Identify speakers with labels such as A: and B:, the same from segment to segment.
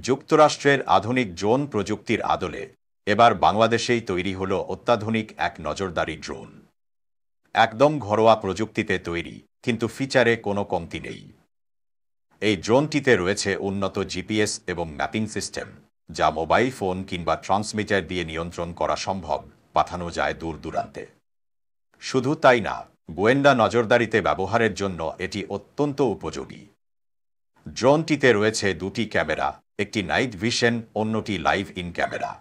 A: যুক্তরাষ্ট্রের আধুনিক ড্রোন প্রযুক্তির আদলে এবার বাংলাদেশেই তৈরি হল অত্যাধুনিক এক নজরদারি ড্রোন। একদম ঘরোয়া প্রযুক্তিতে তৈরি, কিন্তু ফিচারে কোনো কমতি নেই। এই ড্রোনটিতে রয়েছে উন্নত জিপিএস এবং ম্যাপিং সিস্টেম, যা মোবাইল ফোন কিংবা ট্রান্সমিটার দিয়ে নিয়ন্ত্রণ করা সম্ভব, পাঠানো যায় দূর দূরান্তে। শুধু তাই না, গোয়েন্দা নজরদারিতে ব্যবহারের জন্য এটি অত্যন্ত উপযোগী। ড্রোনটিতে রয়েছে দুটি ক্যামেরা, একটি নাইট ভিশন, অন্যটি লাইভ ইন ক্যামেরা,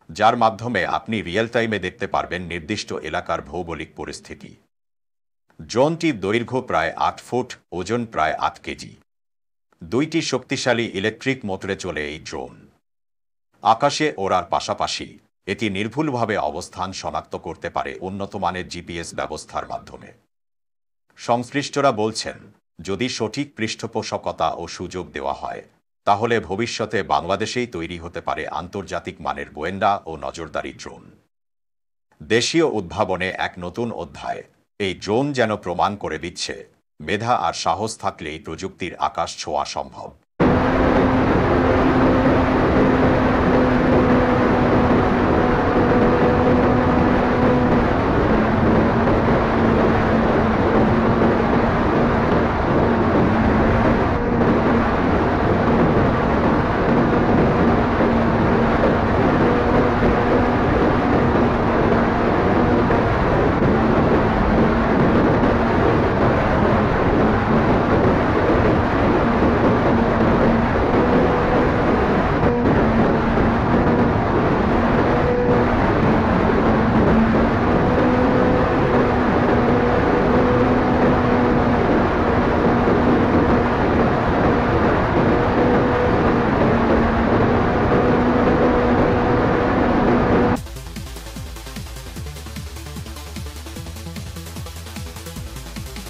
A: যার মাধ্যমে আপনি রিয়েল টাইমে দেখতে পারবেন নির্দিষ্ট এলাকার ভৌগোলিক পরিস্থিতি। ড্রোনটির দৈর্ঘ্য প্রায় 8 ফুট, ওজন প্রায় 8 কেজি। দুইটি শক্তিশালী ইলেকট্রিক মোটরে চলে এই ড্রোন। আকাশে ওড়ার পাশাপাশি এটি নির্ভুলভাবে অবস্থান শনাক্ত করতে পারে উন্নত মানের জিপিএস ব্যবস্থার মাধ্যমে। সংশ্লিষ্টরা বলছেন, যদি সঠিক পৃষ্ঠপোষকতা ও সুযোগ দেওয়া হয়, তাহলে ভবিষ্যতে বাংলাদেশেই তৈরি হতে পারে আন্তর্জাতিক মানের গোয়েন্দা ও নজরদারি ড্রোন। দেশীয় উদ্ভাবনে এক নতুন অধ্যায়। এই ড্রোন যেন প্রমাণ করে দিচ্ছে, মেধা আর সাহস থাকলেই প্রযুক্তির আকাশ ছোঁয়া সম্ভব।